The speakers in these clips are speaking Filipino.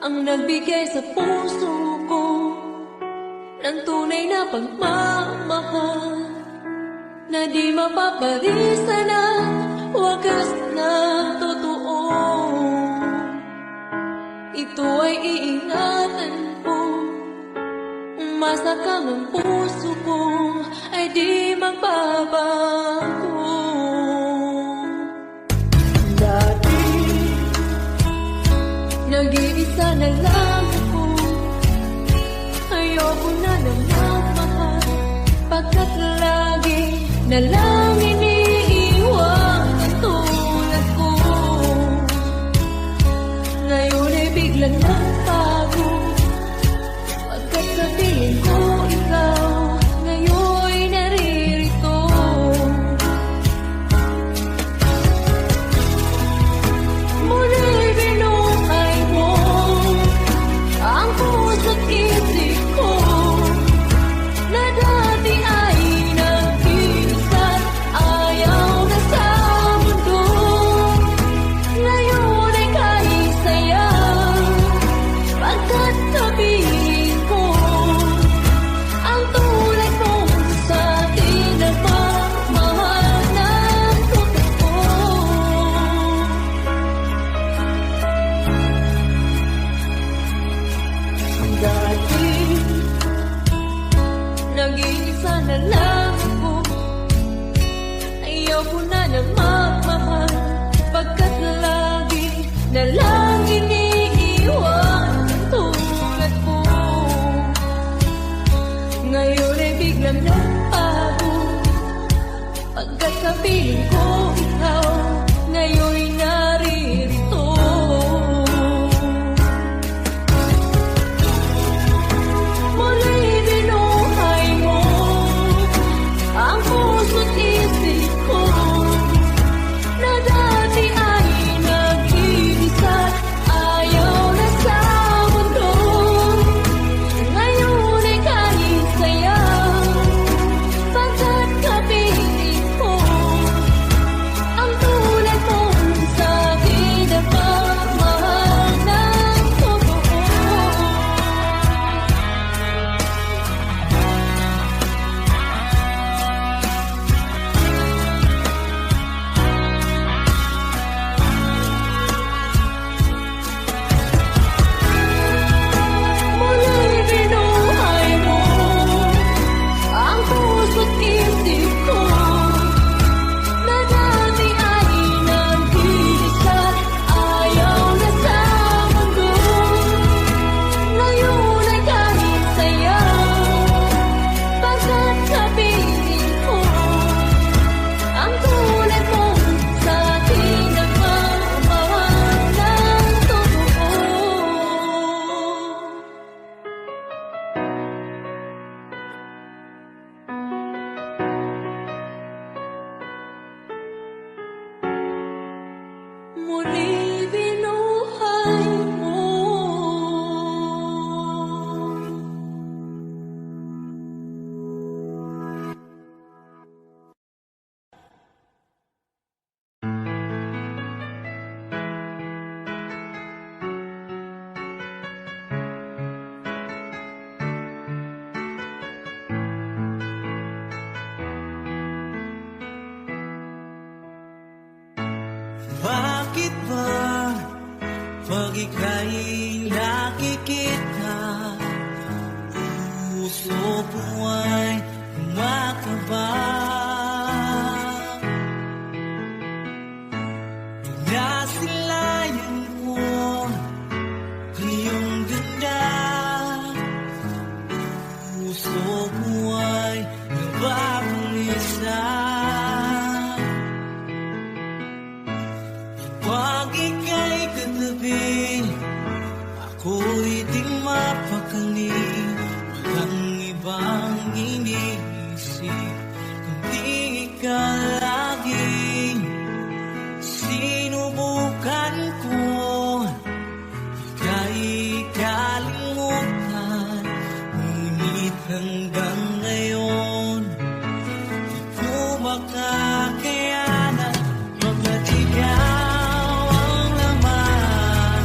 ang nagbigay sa puso ko ng tunay na pagmamahal na di mapaparisan at wagas na totoo. Ito ay iingatan ko, umasa kang ang puso ko ay di magbabago. Dati nag-iisa na lang ako, ayoko na ng magmahal, pagkat lagi na lang iniiwan ang tulad ko. Ngayon ay biglang nagbago, pagkat sa piling ko ikaw ngayon naririto. Muli binuhay mo ang puso't isip ko na dati ay nag-iisa't ayaw na sa mundo. Ngayon ay kahit saya, pagkat sabihin ko ang tulad mo sa akin na pagmahal ng totoo. Dati nag-iisa na lang ako, ayaw ko na ng magmahal, pagkat lagi na lang iniiwan ang tulad ko. Ngayon ay biglang nagbago, pagkat sa piling ko ikaw ngayon naririto. Muli binuhay mo ang puso't isip ko na dati ay nag-iisa't ayaw na sa mundo. Ngayon ay kahit saya, pagkat kapiling ko ang tulad mo sa akin na pagmahal ng totoo. Muli binuhay mo ang puso't isip ko na dati ay nag-iisa't ayaw na sa mundo. Ngayon ay kahit saya, pagkat kapiling ko ang tulad mo sa akin na pagmamahal ng totoo. Muli binuhay mo. Bakit ba pag ika'y nakikita, puso ko ay kumakabang? Nasilayan ko ang iyong ganda, puso ko ay nababang isa. Pag ika'y katabi, ako'y di mapakali. Walang ibang iniisip, kundi ikaw lagi. Sinubukan ko, ika'y kalimutan, ngunit hanggang ngayon di ko makakayanan maglatigaw ang laman.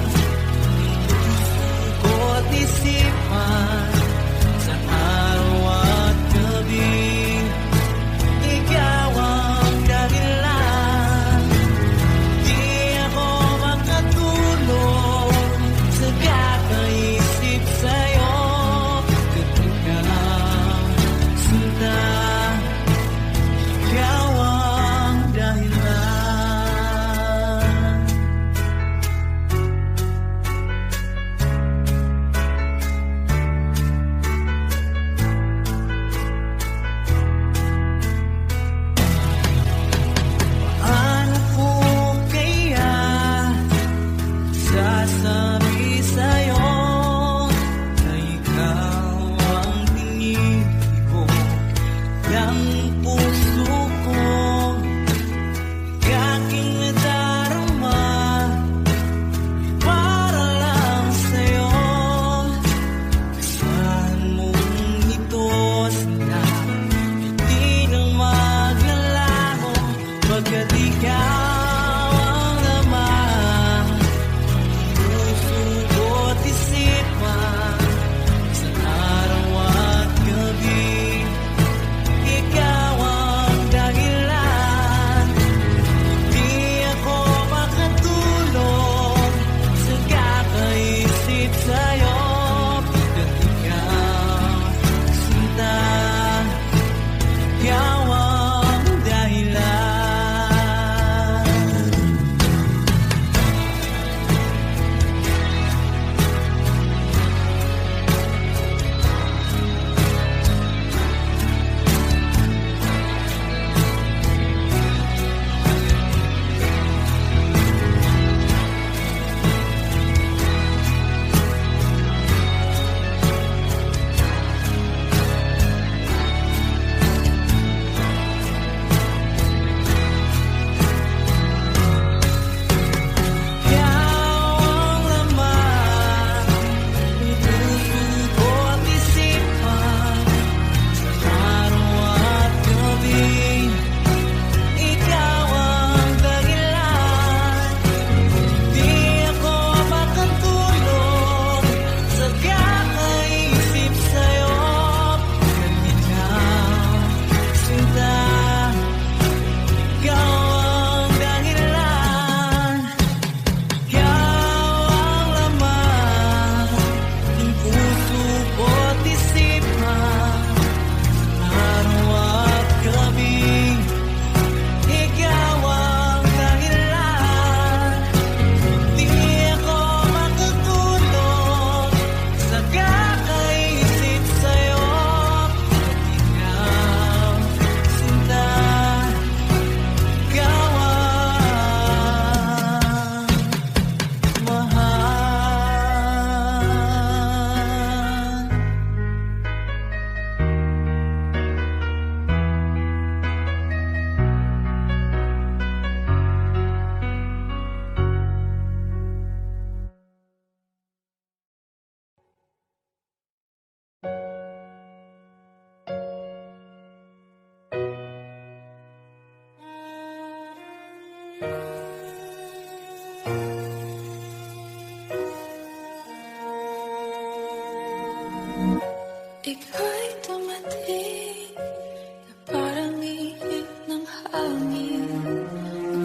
Ika'y dumating na parang ihip ng hangin.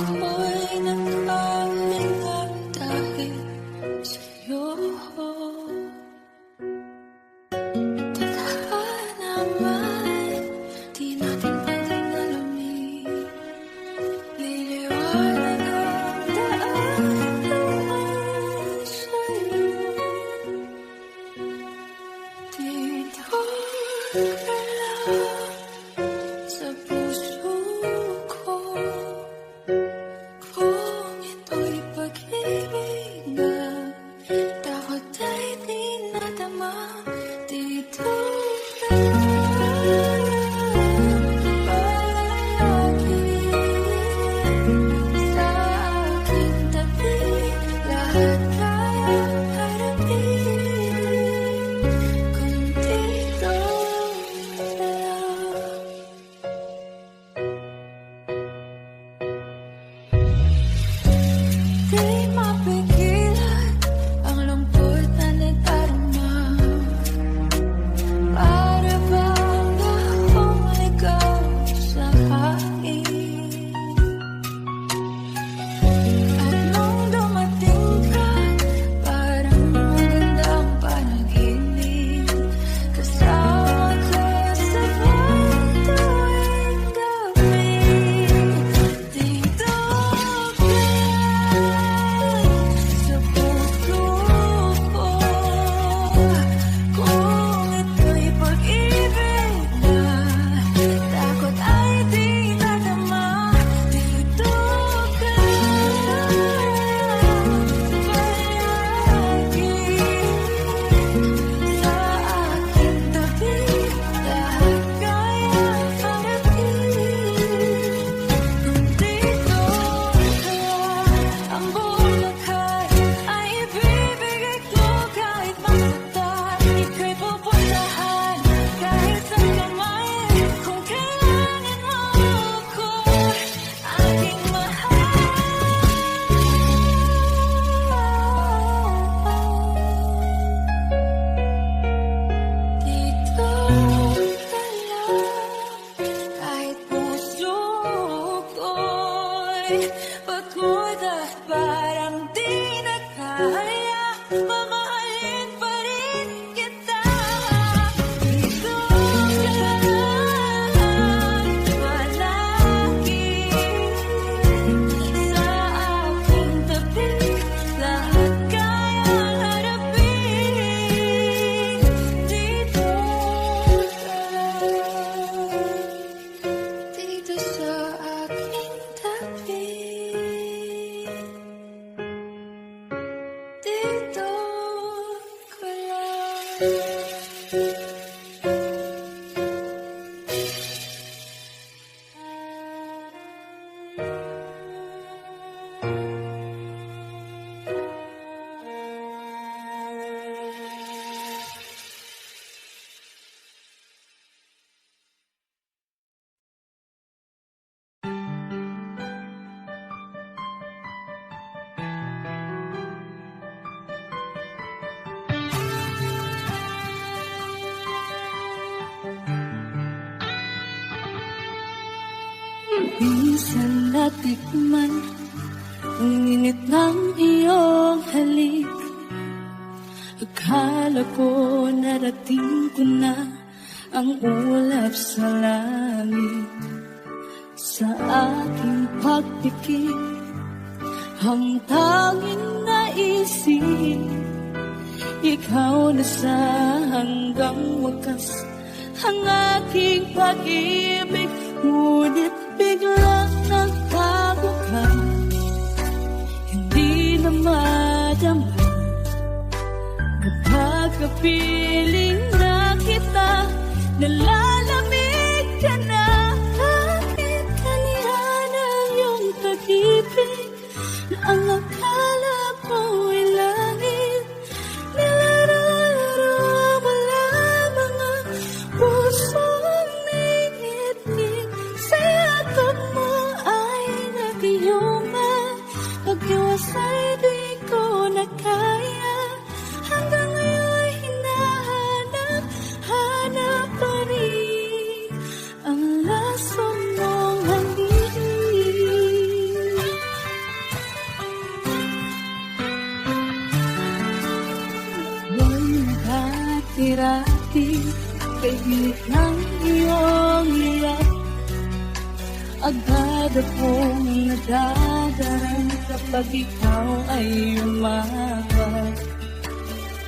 Ako'y nakahinga dahil sa'yo. Tadhana man, di natin pwedeng alamin. Liliwanag ang daan sa'yo. Dito ka lang sa puso ko. Kung ito'y pag-ibig na takot ay di nadama. Dito ka lang palagi sa aking tabi. Lahat kayang harapin kung dito ka lang. Di mapigilan ang lungkot na nagdarama. Para bang akong ligaw sa hangin. At nung dumating ka, parang magandang panaginip. Kasama ka sa bawat tuwing gabi. Dito ka sa puso ko. Kung ito'y pag-ibig na takot ay di nadama. Dito ka palagi sa aking tabi. Lahat kayang harapin kung dito ka. Ang buong lahat ay ibibigay ko kahit masaktan. Ika'y pupuntahan kahit saan ka man. Kung kailangan mo ako, aking mahal. Dito ka lang kahit puso ko'y pagod at parang di na kaya. Mamahalin pa rin kita. Dito ka lang palagi sa aking tabi. Lahat kayang harapin. Dito ka lang. Dito sa aking tabi. Dito ka lang. Minsan natikman ang init ng iyong halik. Akala ko narating ko na ang ulap sa langit. Sa aking pagpikit, ang tanging naisip, ikaw na sa hanggang wakas ang aking pag-ibig. Ngunit biglang nagtago ka, hindi na madama. Kapag kapiling na kita, nalalamig ka na. Bakit kanihan ang iyong pag-ibig na ang akala ko'y langit? Nilararo mo lamang ang pusong ngingit-ngit. Sa yakap mo ay nag-iuma. Pag-iwas ay di ko na kaya. Hanggang ngayon hinahanap dati, kaibig ng iyong iyak. Agad akong nadadaran kapag ikaw ay umawat.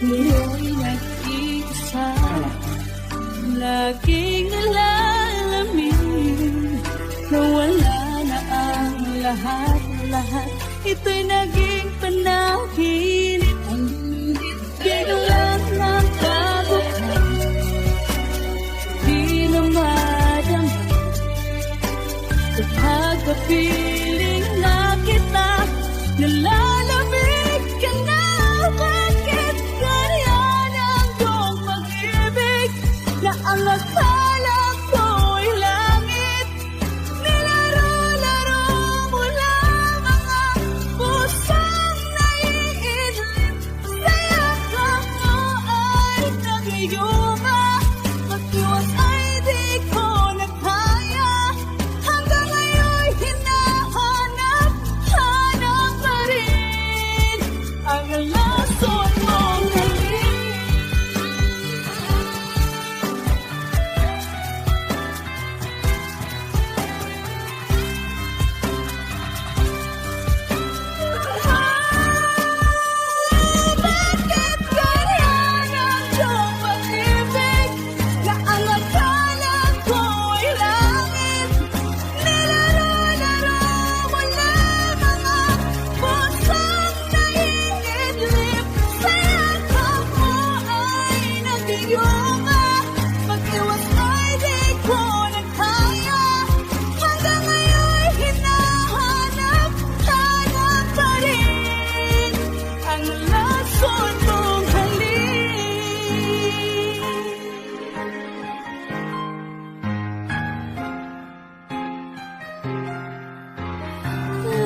Ngayon nag-iisa, laging nalalamin na wala na ang lahat-lahat. Ito'y naging panaginip, biglang ng kabuhan. Di na madama kapag kapiling na kita, nalalamig ka na. Bakit kaya ng iyong pag-ibig na ang akala ko'y langit? Nilaro-laro mo lang ang pusong naiidlip. Sa yakap mo ay nag-iuma, mag-iwas ay di ko na kaya. Hanggang ngayon'y hinahanap pa rin ang lason mong halik. Bakit ganyan ang iyong pag-ibig na ang akala ko'y langit? Nilaro-laro mo lang ang pusong naiidlip. Sa yakap mo ay nag-iuma, mag-iwas ay di ko na kaya. Hanggang ngayon'y hinahanap pa rin ang lason mong halik.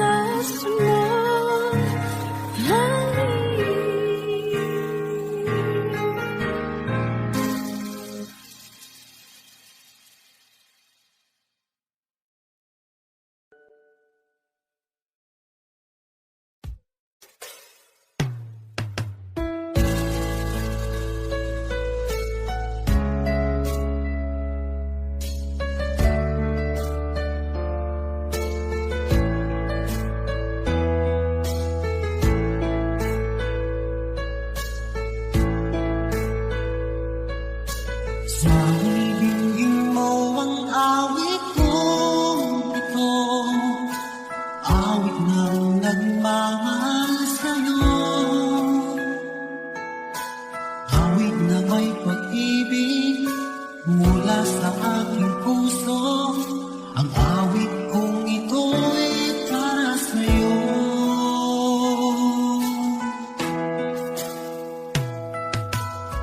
Lason mong halik. Sa ibigin mo ang awit kong ito, awit ng nagmamahal sa'yo, awit na may pag-ibig mula sa aking puso. Ang awit kong ito'y para sa'yo.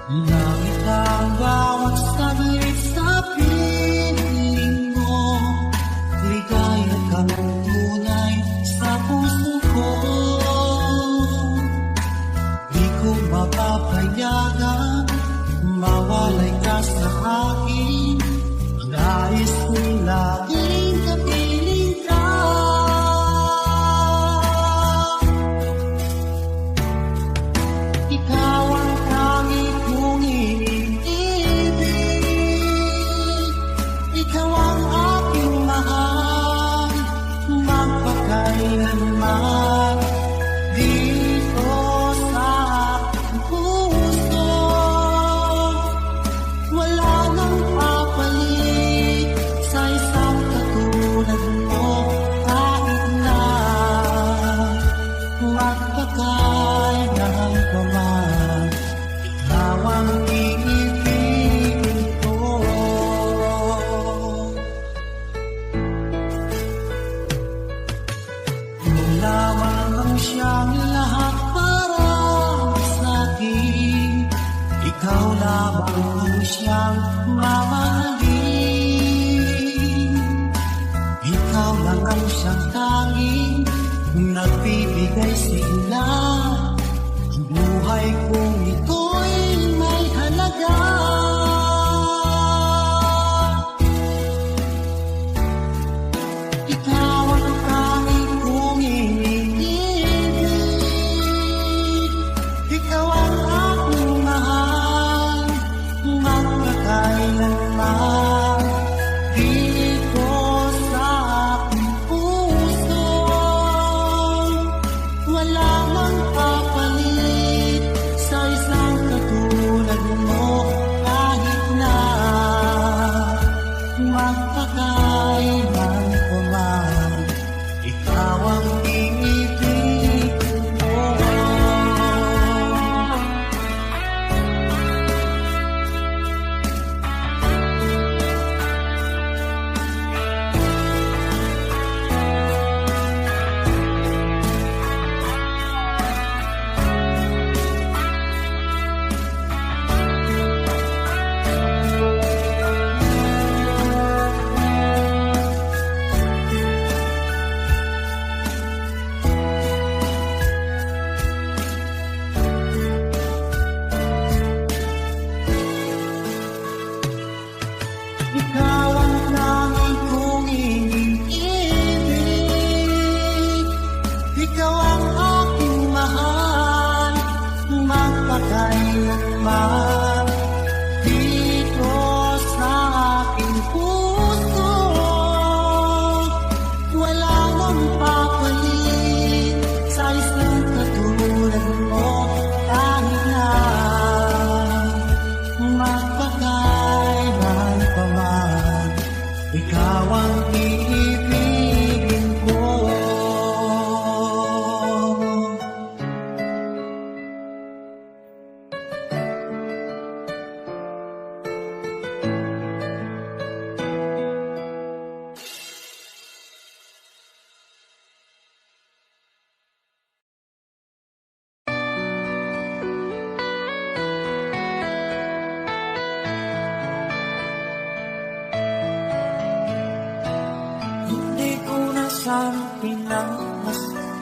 Langit ang bawat saglit sa piling mo, ligaya kang tunay sa puso ko. Di ko mapapayagan mawalay ka sa akin. Ang nais ko'y laging kapiling ka. Ikaw ang tanging kong iniibig. Ikaw ang aking mahal, magpakailanman. Dito sa aking puso, wala nang papalit sa isang katulad mo. Kahit na magpakailan pa man, ikaw ang iibigin ko. Ikaw lamang ang siyang lahat para sa'kin. Ikaw lamang ang siyang mamahalin. Ikaw lang ang siyang tanging nagbibigay sigla. Ang buhay kong ito'y may halaga. Ikaw ang tanging kong iniibig. Ikaw ang aking mahal, man dito sa aking puso. Wala nang papalit sa isang katulad mo. Kahit na magpakailan pa man, ikaw ang iibigin ko. Hindi ko na sana pinagmasdan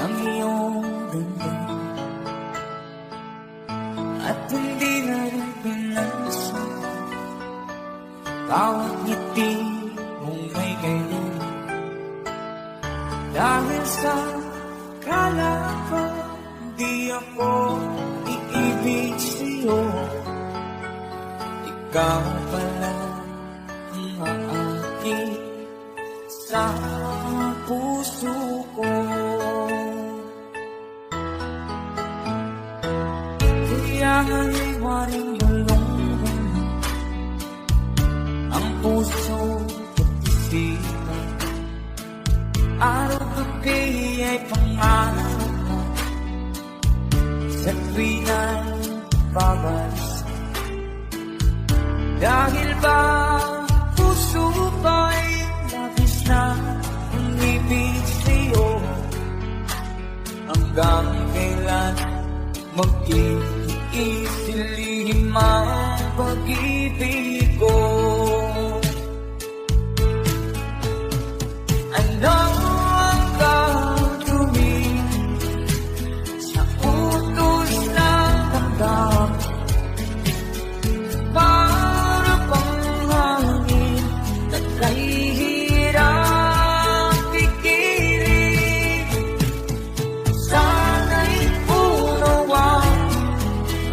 ang iyong ganda, at hindi na rin pinansin bawat ngiti mong may ganyan. Dahil sa kala ko di ako iibig sa'yo, ikaw pala ang aakit sa puso ko. Kaya nga'y waring balong ang puso at isipan. Araw-gabi ay pangarap mo sa tuwing ay babalik. Dahil ba puso ko'y labis na umibig sa'yo, hanggang kailan mag-iisilihim ang pag-ibig ko. Ano ang gagawin sa utos ng damdamin? Para bang hangin na kahihirap pigilan? Sana'y unawan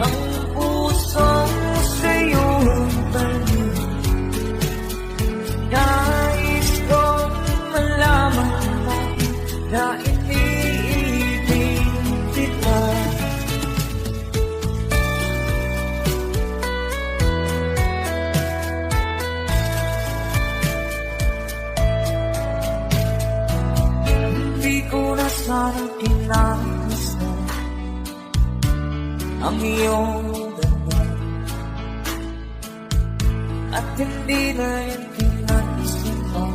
ang pusong sa'yo'y balik. Nais kong malaman mo na iniibig kita. Hindi ko na sana pinagmasdan ang iyong ganda, at hindi na rin pinansin mo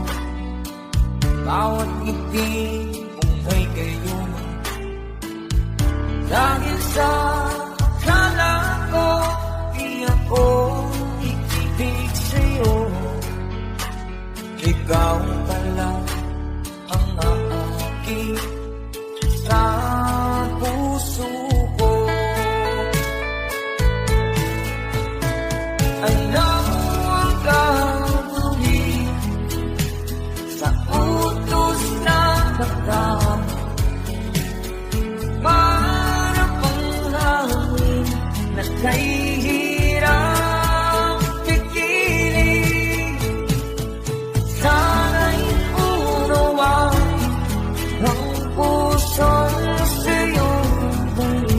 bawat ngiti mong may gayuma. Dahil sa akala ko di ako iibig sa'yo, ikaw pala ang aakit sa puso ko. Ano ang gagawin sa utos ng damdamin? Para bang hangin na kahihirap pigilan? Sana'y unawan ang pusong sa'yo'y balik.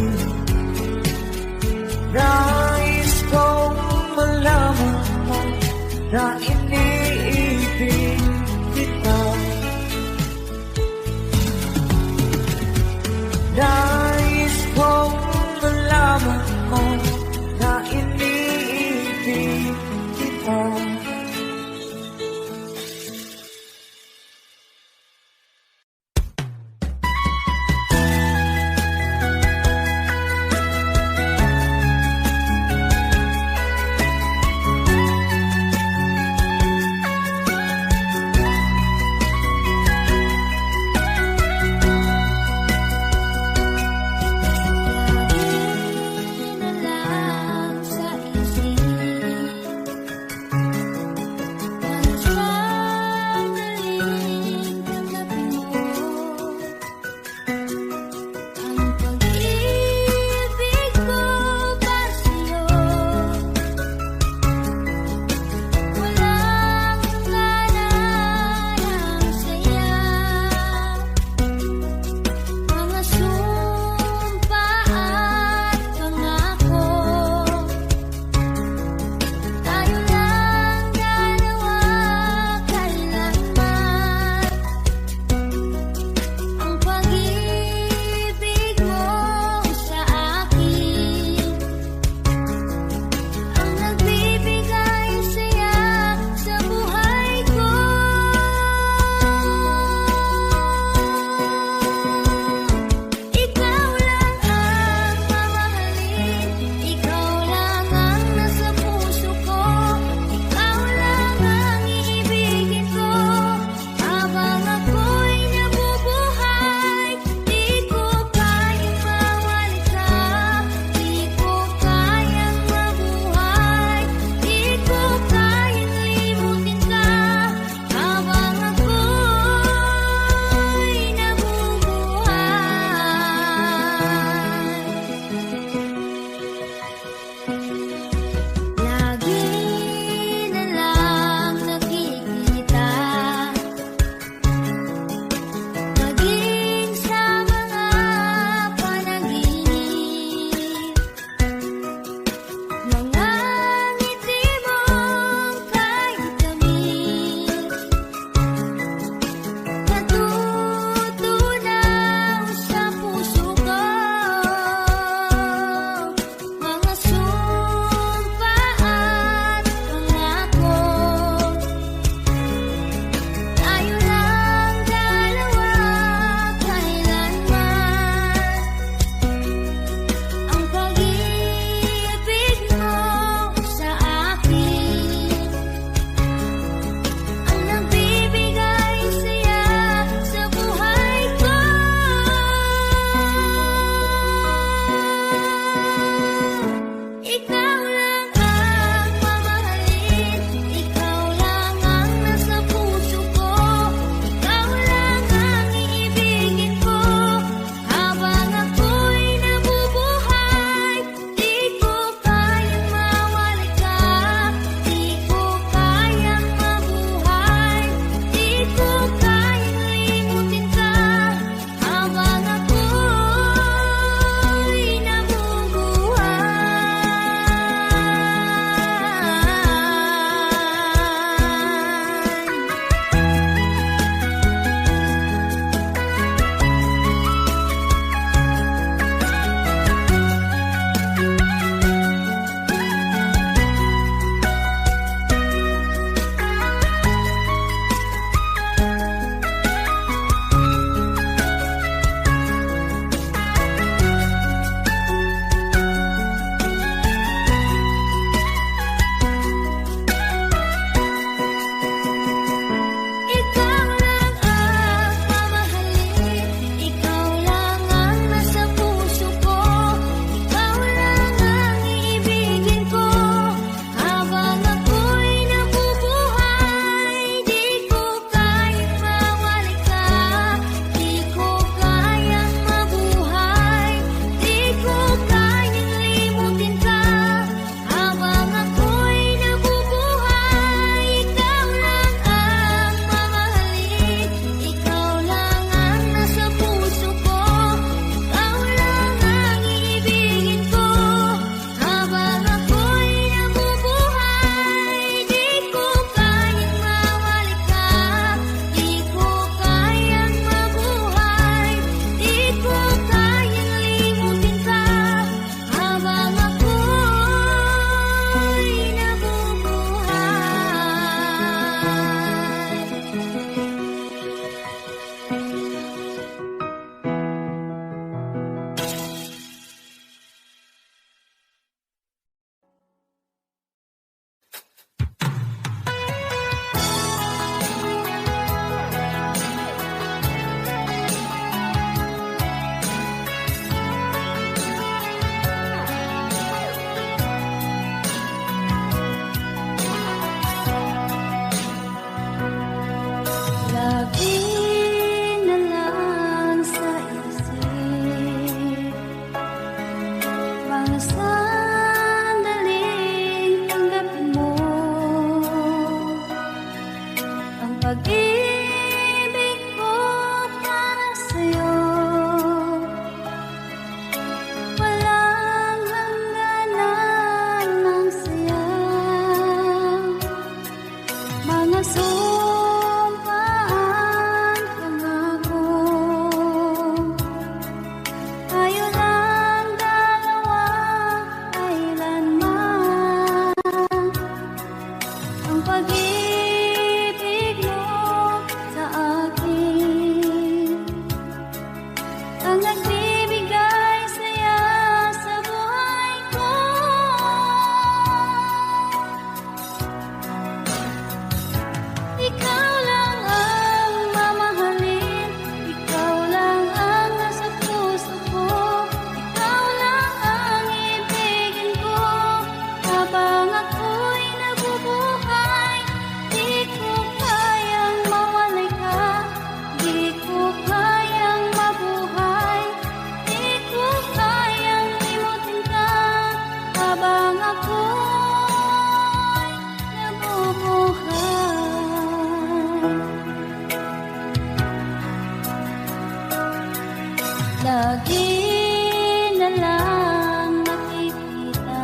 di na lang nakikita.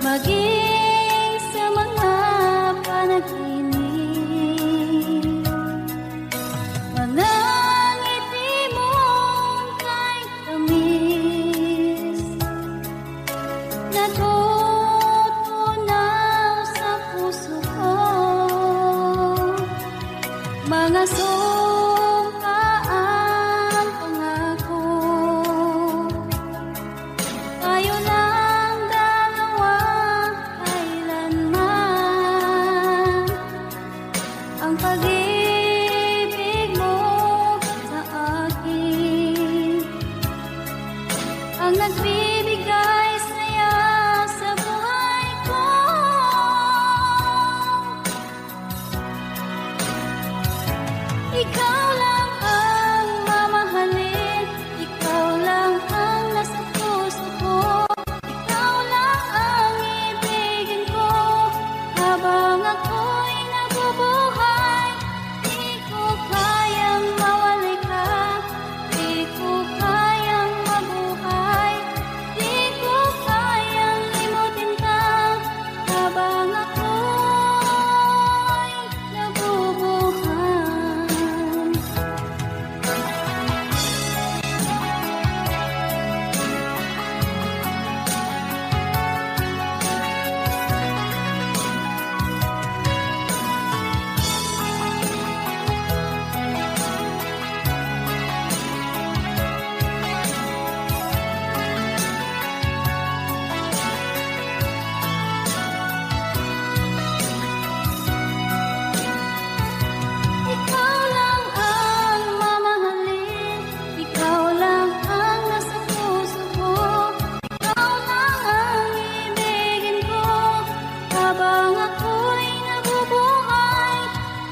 Maging sa mga panaginip, mga ngiti mong kay tamis, natutunaw sa puso ko. Mga sumpaang pangako, tayo lang dalawa kailanman. Ang pag-ibig mo sa akin ang nagbibigay saya sa buhay ko. Ikaw lang ang mamahalin, ikaw lang ang nasa puso ko, ikaw lang ang ibigin ko habang ako'y nabubuhay. Di ko kayang mawalay ka, di ko kayang mabuhay, di ko kayang limutin ka habang ako'y nabubuhay. Ikaw lang ang mamahalin, ikaw lang ang nasa puso ko, ikaw lang ang ibigin ko habang ako'y nabubuhay.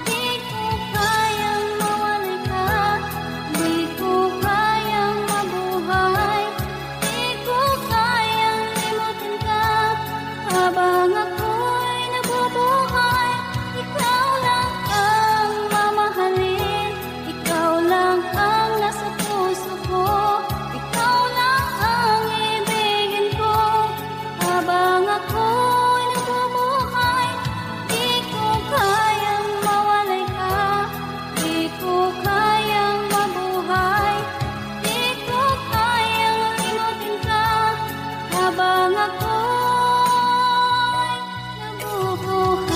Di ko kayang mawalay ka, di ko kayang mabuhay, di ko kayang limutin ka habang ako'y nabubuhay. Ikaw lang ang mamahalin, ikaw lang ang nasa puso ko, ikaw lang ang ibigin ko habang ako'y nabubuhay. Di ko kayang mawalay ka, di ko kayang mabuhay, di ko kayang limutin ka habang ako'y nabubuhay.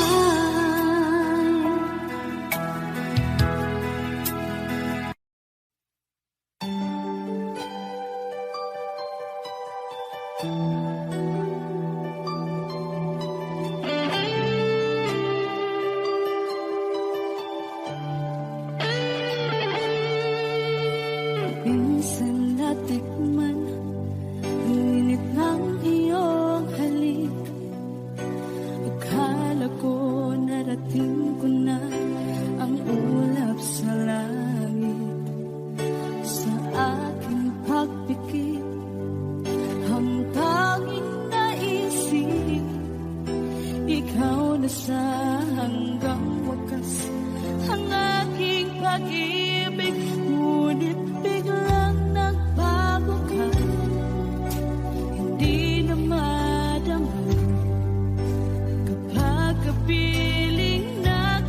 Minsan natikman ang init ng iyong halik. Akala ko narating ko na ang ulap sa langit. Sa aking pagpikit, ang tanging naisip, ikaw na sa hanggang wakas ang aking pag-ibig. Ngunit biglang nagbago ka, hindi na madama kapag kapiling na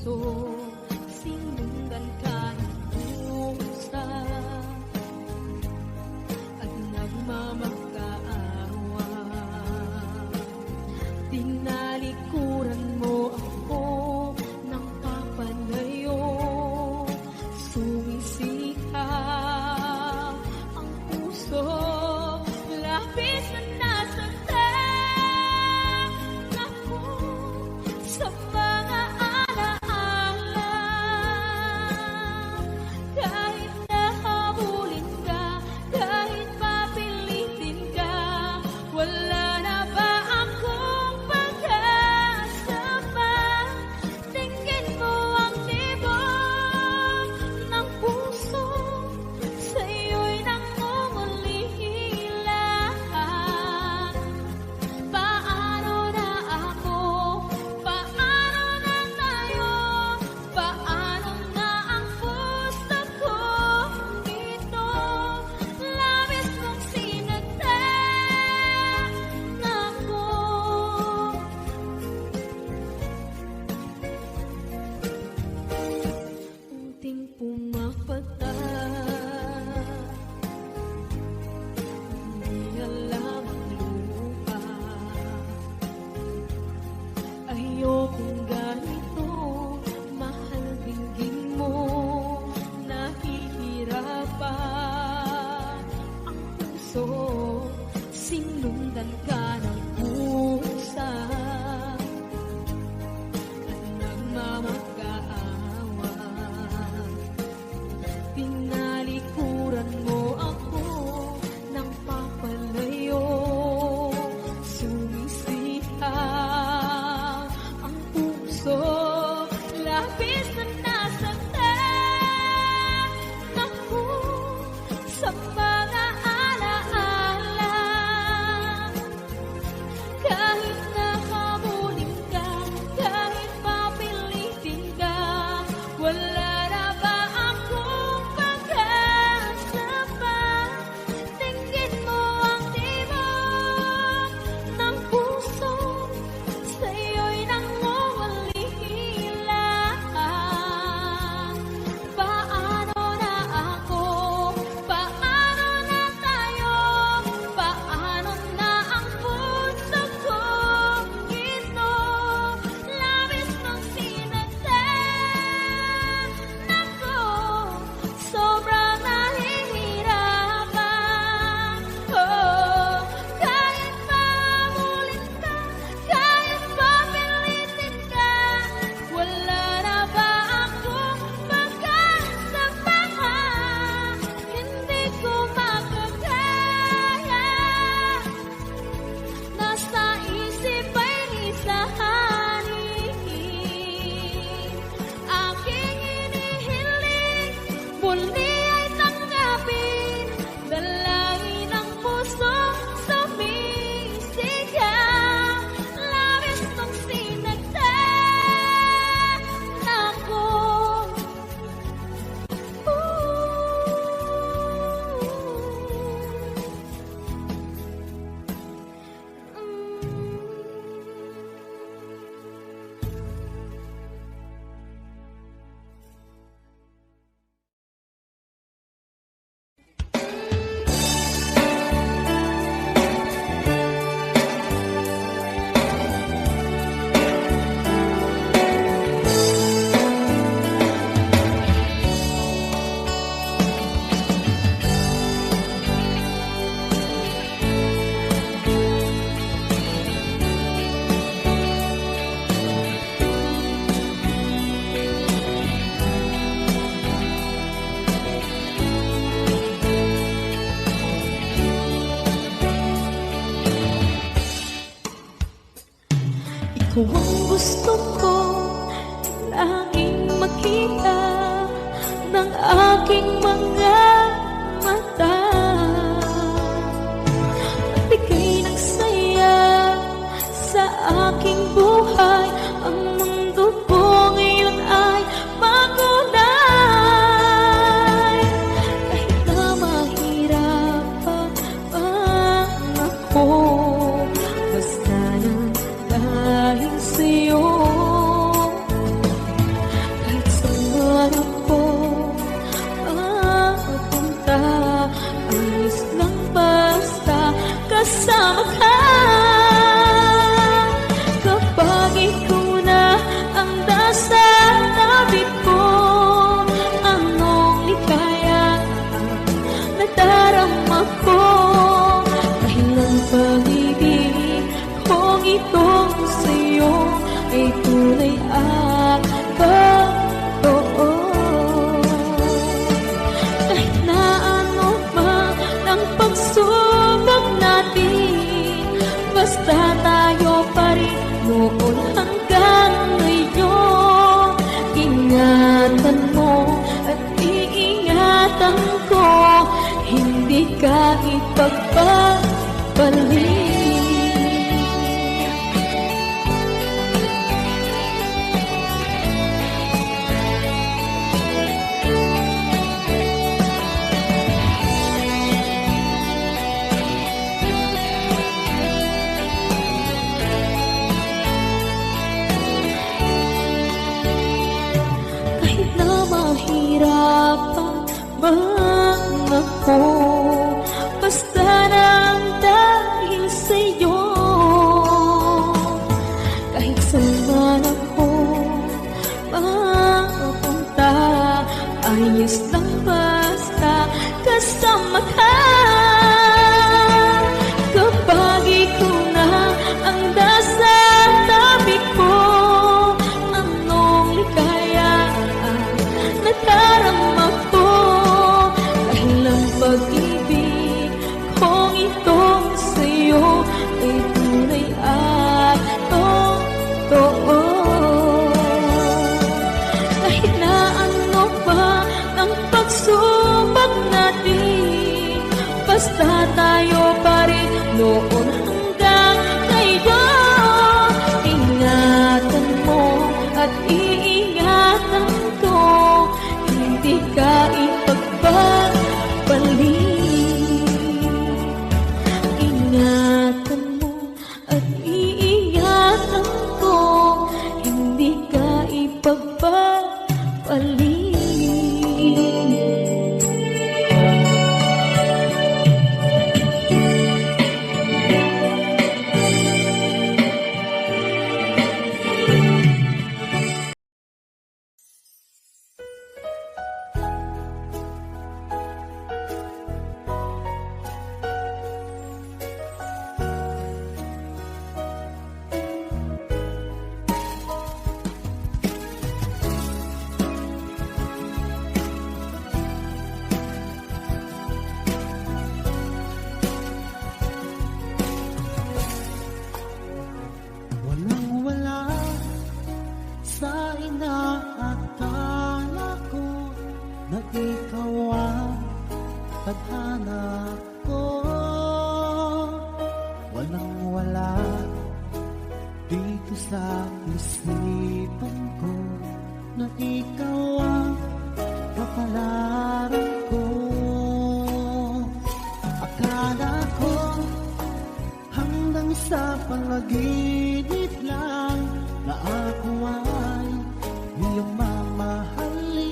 puso, sinundan ka ng pusa at nagmamakaawa. Tinalikuran mo ako ng papalayo, sumisikap ang puso, labis na nasasaktan ako sa mga alaala. Kahit nahabulin ka, kahit papilitin ka, wala na ba akong pag-asa pa? Tingin mo ang tibok ng puso, sa'yo'y nangungulila. Paano na ako? Paano na tayo? Paano na ang puso ko ito? Labis mong sinaktan ako. Unting pumapata, hindi alam ang lupa. Ayokong ganito, mahal dinggin mo, nahihirapan ang puso, sinundan ka ng pusa at nagmamakaawa. Tinalikuran mo ako ng papalayo, sumisihap ang puso, labis na nasaktan ako sa mga alaala. Kahit nahabulin ka, kahit papilitin ka, wala na ba akong pag-asa pa? Tingin mo ang tibok ng puso, sa'yo'y nangungulila. Paano na ako? Paano na tayo? Paano na ang puso ko ito? Labis mong sinaktan ako, sobrang nahihirapan. Oh, kahit mamulit ka, kahit papilitin ka, wala na ba akong pag-asa pa? Hindi ko makakaya, nasa isip ay lisahanin. Aking inihiling, muli ay tanggapin, dalangin ang puso, sumisigaw. Labis mong sinaktan ako. Ikaw ang gusto ko laging makita ng aking mga mata. At ika'y nagsaya sa aking buhay. Ang mundo ko ngayon ay makulay. Kahit na mahirapan ako, basta lang dahil sa'yo. ay tunay at totoo. Kahit na ano man ang pagsubok natin, basta tayo pa rin noon hanggang ngayon. Ingatan mo at iingatan ko, hindi ka ipagpapalik. Kahit na mahirapan man ako, basta lang dahil sa'yo. Kahit saan man ako mapunta, ayos lang basta kasama ka. Kapag ikaw na ang nasa tabi ko, anong likaya ang nadarama ko. Dahil ang pag-ibig kong itong sa'yo ay tunay at totoo. Kahit na ano pa ang pagsubok natin, basta tayo pa rin noon hanggang ngayon. Ingatan mo at iingatan ko, hindi ka ipagpapalik. Ingatan mo at iingatan ko, hindi ka ipagpapalik. Walang-wala sa inaakala ko na ikaw ang tadhana ko. Walang-wala dito sa isipan ko na ikaw ang kapalaran ko. Akala ko hanggang sa panaginip lang na ako ay iyong mamahalin.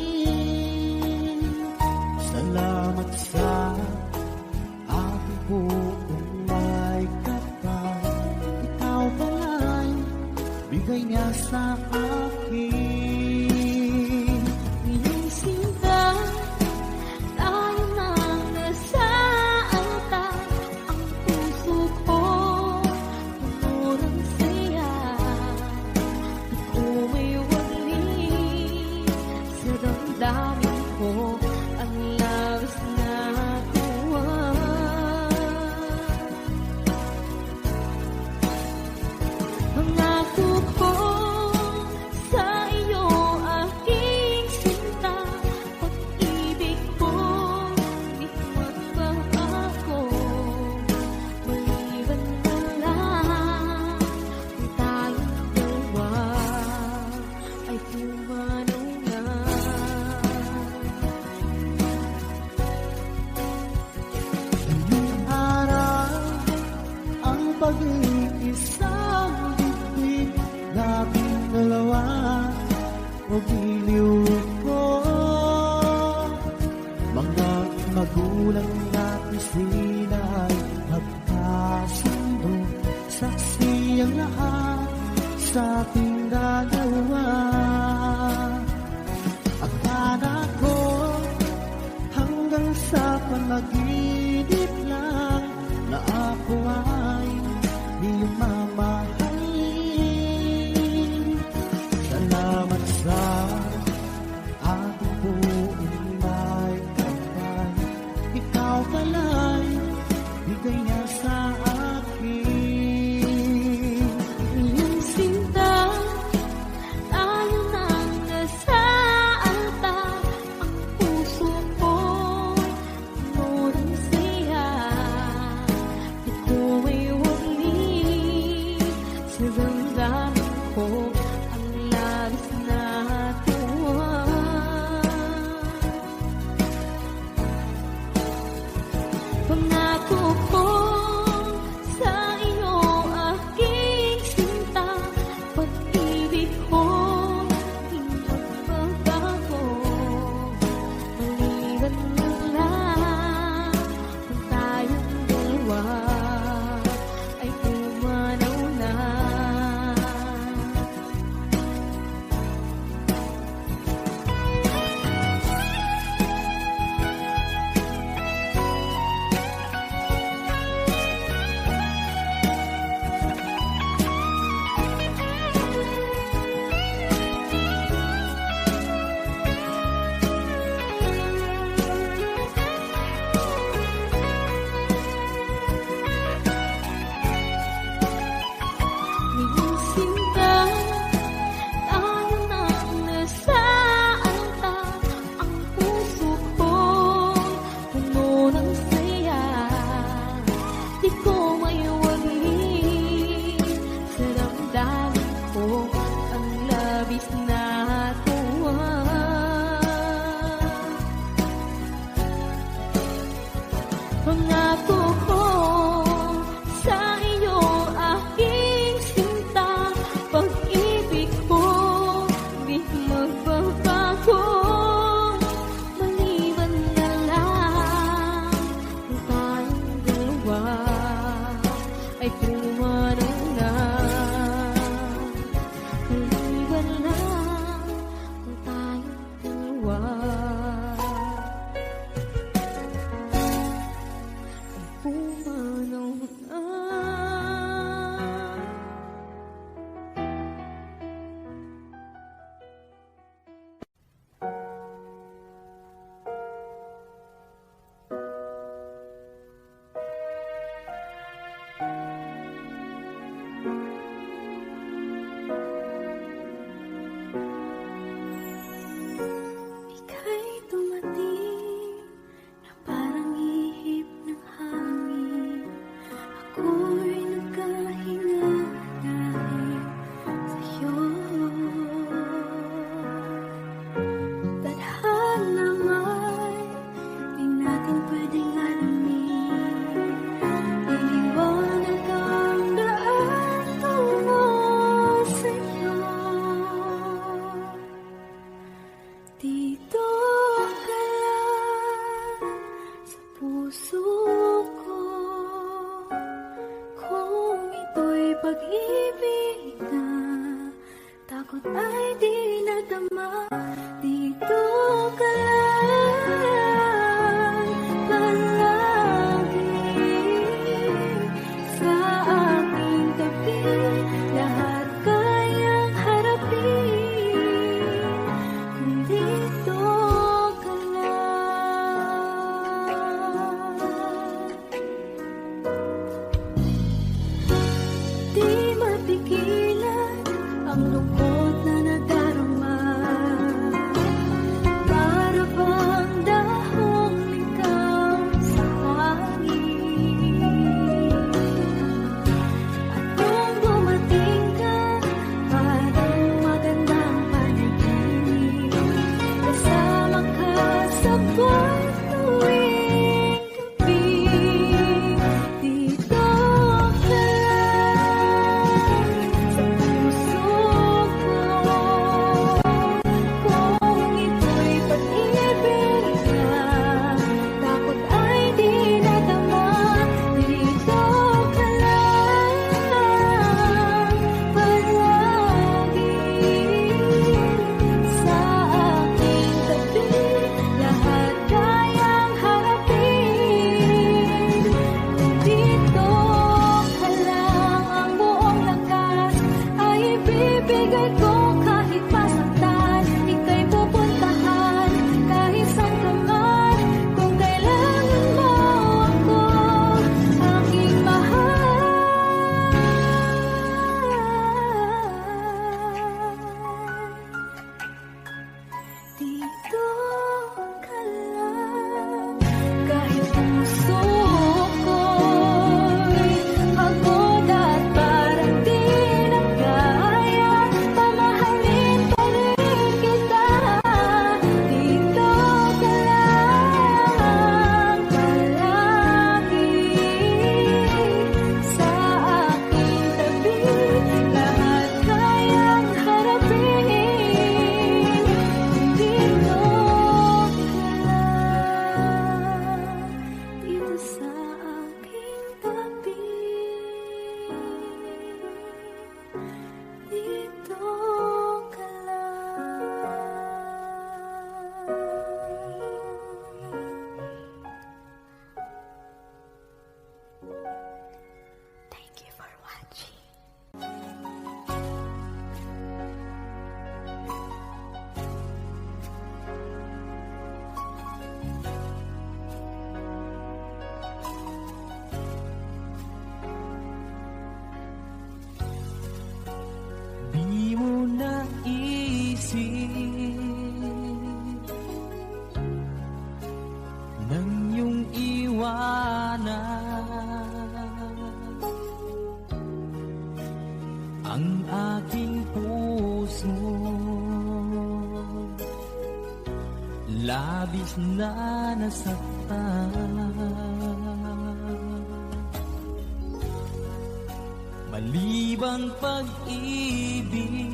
Salamat sa aking buong may kapal. Ikaw pala'y bigay niya sa akin. Iyong sinta, tayo nang nasaanta. Ang puso ko puno ng saya. Ako may walis sa damdamin ko, ang labis na tuwa. Pangako ko sa iyo, aking sinta, pag-ibig ko di magbabago. Maliban na lang kung tayong dalawa ay pumanaw na. Ngayong araw ang pag-iisang bibig, labing dalawa o giliw ko. Mga magulang natin sila ay magkasundo, saksi ang lahat sa ating dalawa. Akala ko hanggang sa panaginip lang na ako ay iyong mamahalin. pag-ibig na takot ay di nadama. Dito ka lang palagi sa aking tabi. Lahat kayang harapin kung dito ka lang. Di mapigilan ang lungkot na nadarama. Para bang dahong likaw sa hangin. At kung dumating ka, parang magandang panaginip. Kasama ka sa buwan tuwing gabi. Dito ka lang sa puso ko. Kung ito'y pag-ibig na takot ay di nadama. Dito ka lang palagi sa aking tabi. Lahat kayang harapin kung dito ka lang. Ang buong lakas ay ibibigay ko kahit masaktan. Ika'y pupuntahan kahit saan ka man. Kung kailangan mo ako, aking mahal. Dito ka lang kahit puso ko'y pagod at parang di na kaya. Pamahalin pa rin kita. Dito ka lang palagi sa aking tabi. Lahat kayang harapin kung dito ka lang. Dito sa aking tabi. Dito ka lang. Thank you for watching. Di mo naisip nang iyong iwanan ang aking puso. Labis na nasaktan. Malibang pag-ibig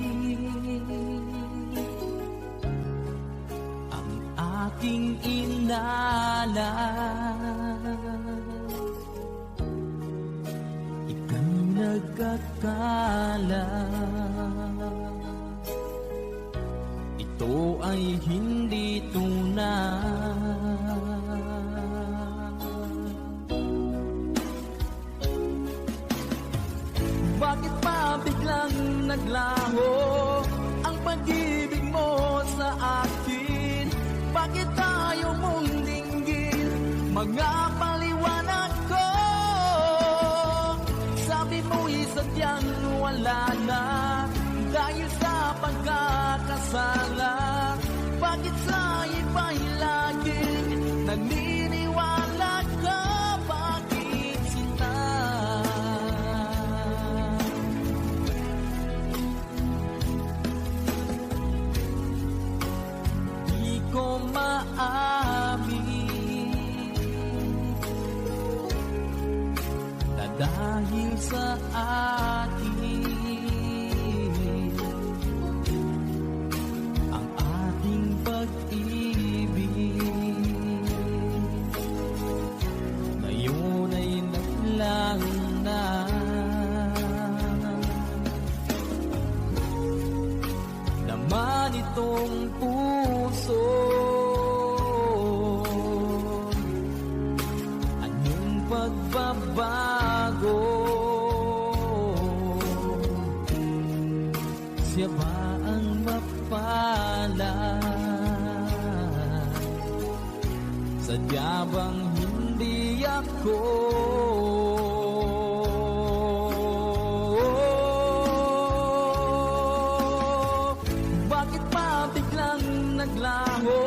ang aking inalan. Ika'y nagkakala ito ay hindi tunay. Bakit pa biglang naglaho ang pag-ibig mo sa akin? Bakit tayo mong dinggin mga paliwanag ko? Sabi mo'y sadyang wala na dahil sa pagkakasala. Bakit sa iba'y laging naniniwala ka? Bakit sinta? Di ko maamin na dahil sa akin ang ating pag-ibig ngayon ay naglang na. atong puso. Anong pagbabago? Siya ba ang mapalad? Sadya bang hindi ako? Bakit pa biglang naglaho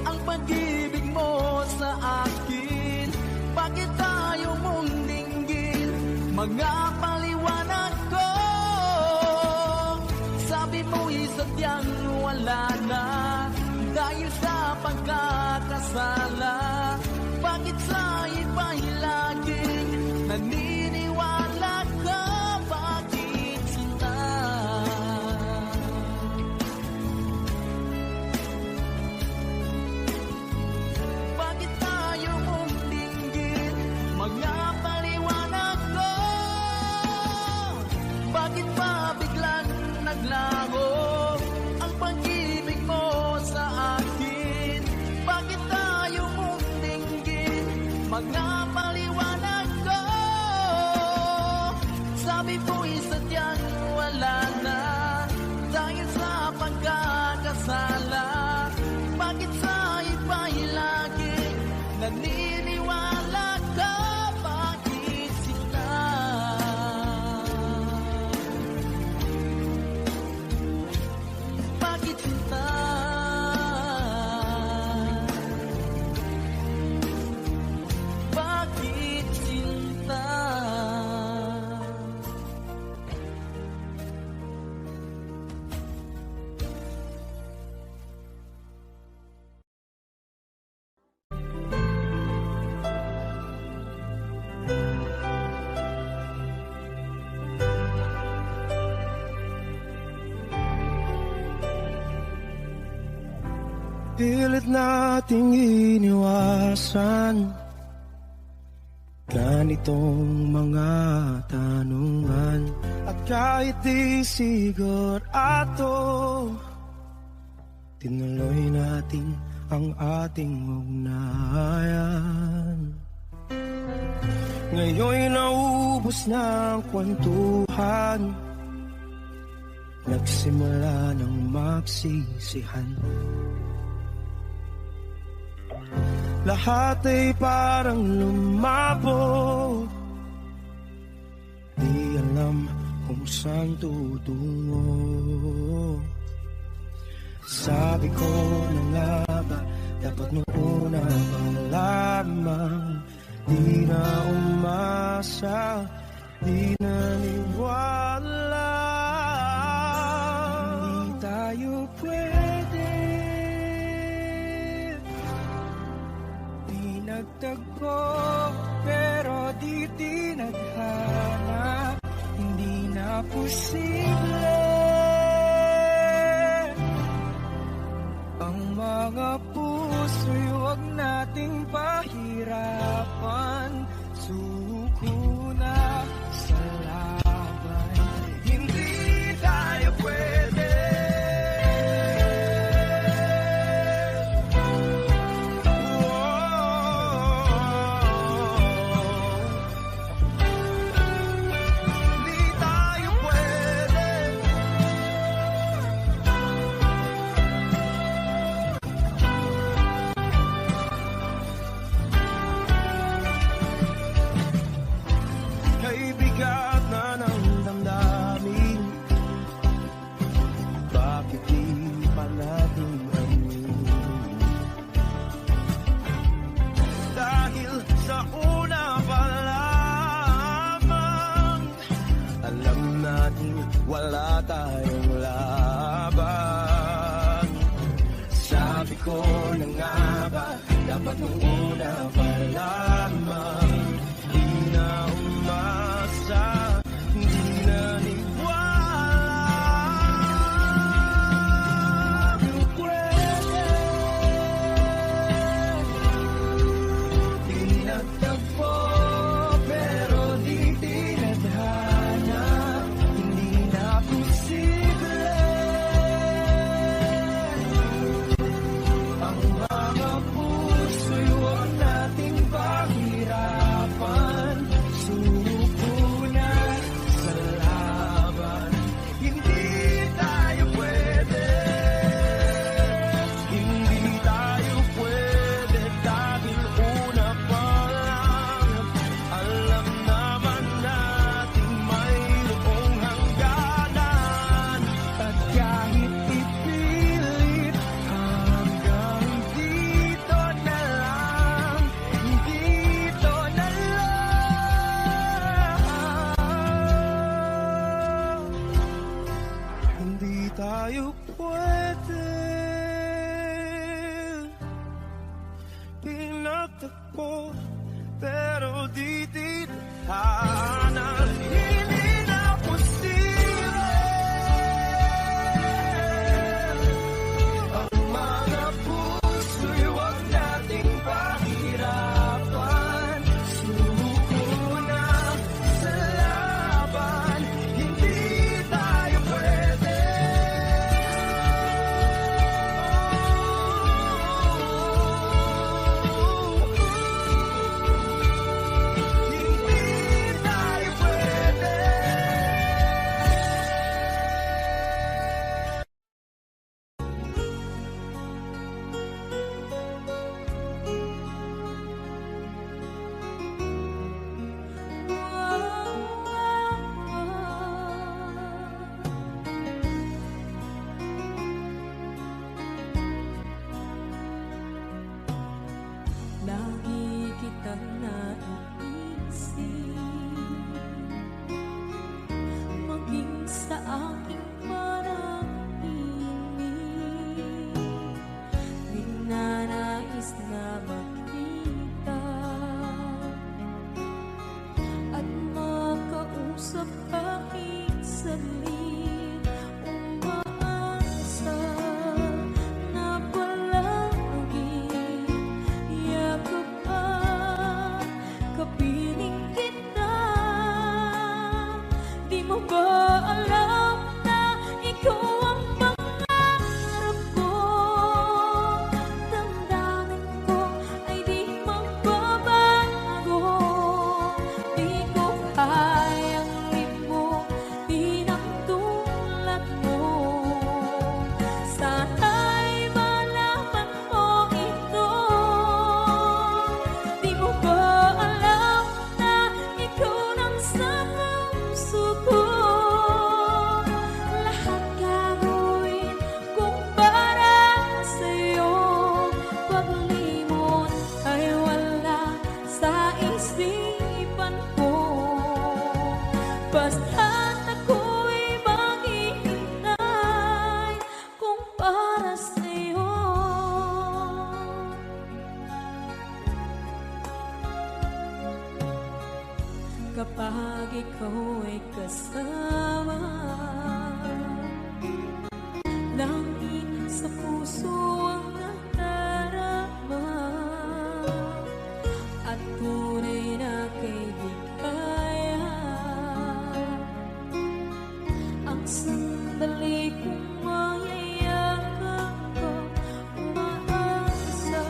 ang pag-ibig mo sa akin? Bakit tayo mong dinggin mga paliwanag ko? Sabi mo'y sadyang wala na dahil sa pagkakasala. Bakit sa iba'y laging naniniwala ka? Bakit sinta? Bakit tayo mong dinggin mga paliwanag ko? Bakit pa biglang naglaho ang pag-ibig mo sa akin? Bakit tayo mong dinggin mga paliwanag ko? Sabi mo'y sadyang wala na dahil sa pagkakasala. Bakit sa iba'y laging naniniwala ka? Bakit sila? Bakit sila? Bakit sinta? Pilit nating iniwasan ganitong mga tanungan. At kahit di sigurado, tinuloy natin ang ating ugnayan. Ngayon'y naubos na ang kwentuhan, nagsimula ng magsisihan. Lahat ay parang lumabo, di alam kung saan tutungo. Sabi ko na nga ba, dapat nung una pa lamang, di na umasa, di naniwala. Hindi tayo pwede, di nagtagpo, pero di tinadhana. Hindi na posible ang mga puso'y huwag nating pahirapan. Suko na sa laban, hindi tayo pwede. Hindi tayo pwede. Kay bigat na ng damdamin, bakit di pa natin amin? Dahil sa una pa lamang, alam natin wala tayong laban. Sabi ko na nga ba, dapat nung una pa lamang, di na umasa, di naniwala. Pwede, di nagtagpo, pero di tinadhana. Hindi na posible saglit umaasa na palagi yakap at kapiling kita. Di mo ba alam na ikaw ang pangarap ko? Damdamin ko ay di magbabago. Di ko kayang limutin ang tulad mo. Sana'y malaman mo ito. Di mo ba alam na ikaw nang sa puso ko? Lahat gagawin kung para sa'yo. Paglimot ay wala sa isipan ko. Basta't ako'y maghihintay kung para sa'yo. Kapag ikaw ay kasama, langit sa puso ang nadarama, at tunay na kaibigan. Ang sandali kong mayayakap ko, umaasa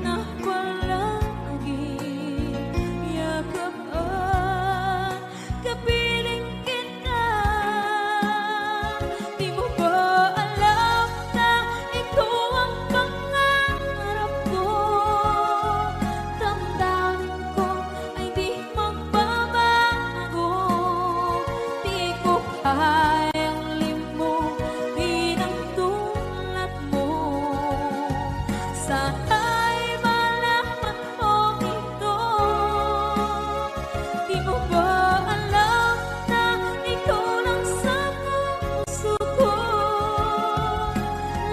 na palagi yakap at kapiling kita. Di mo ba alam na ikaw ang pangarap ko? Damdamin ko ay di magbabago. Di ko kayang limutin ang tulad mo. Sana'y malaman mo ito. Di mo ba alam na ikaw lang sa puso ko?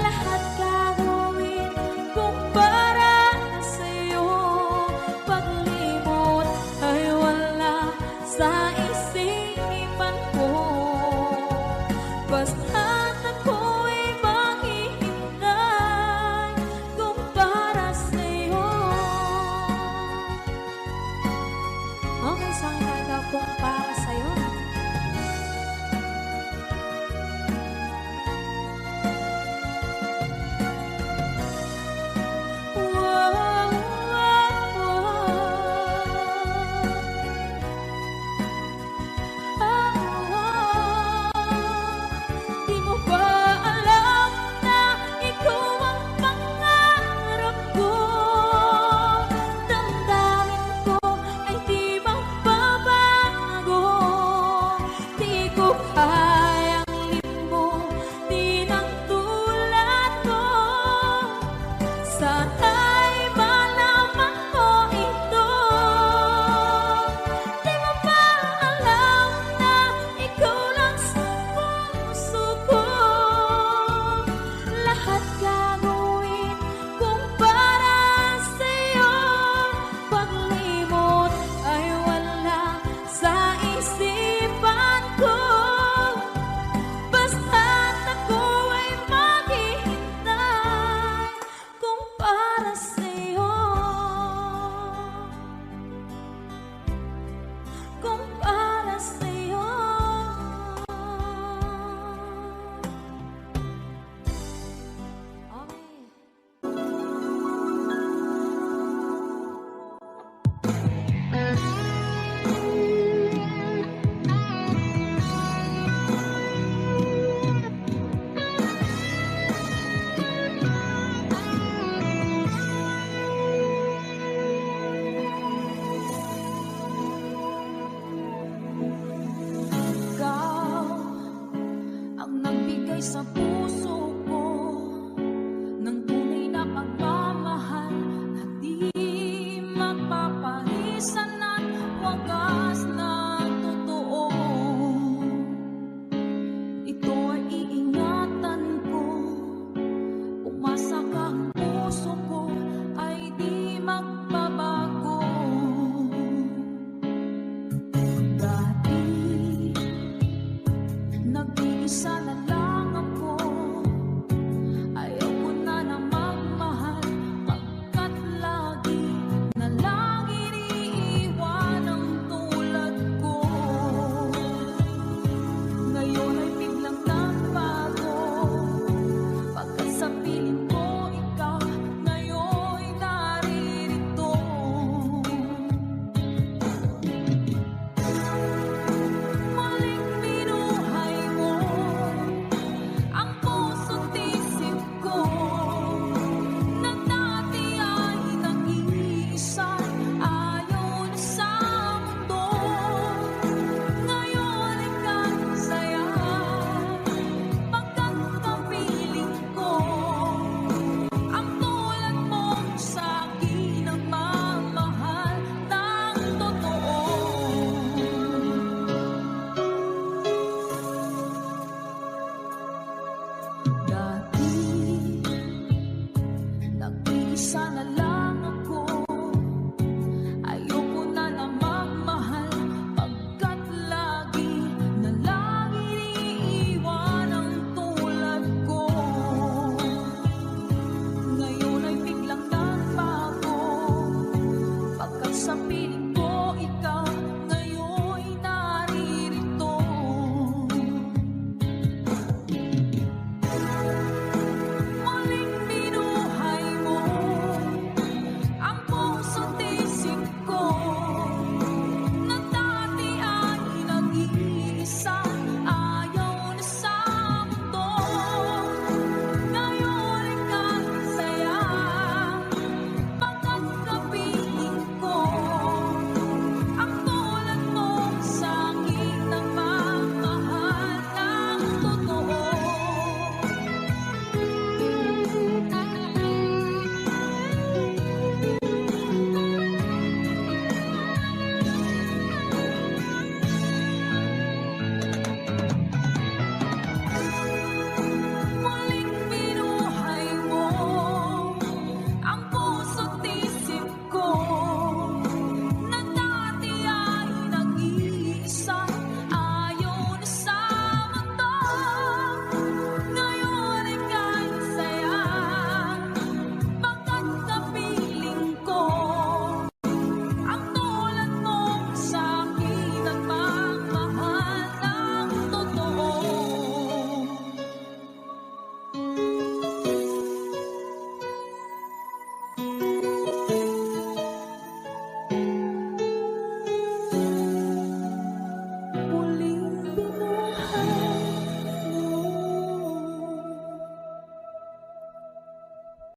Lahat gagawin kung para sa'yo. Paglimot ay wala sa isipan ko. Basta't ako'y maghihintay kung para sa'yo. Okay, saan ka kung para sa'yo? Wow, wow, wow. Di mo ba alam na ikaw ang pangarap ko? Damdamin ko ay di magbabago. Di ko kayang limutin ang tulad mo. Sana'y malaman mo ito. Di mo ba alam na ikaw lang sa puso ko? Lahat gagawin kung para sa'yo. Paglimot ay wala sa isipan ko. Basta't ako ay maghihintay kung para sa'yo. Kung para sa'yo. Okay. Ikaw ang nagbigay sa buhay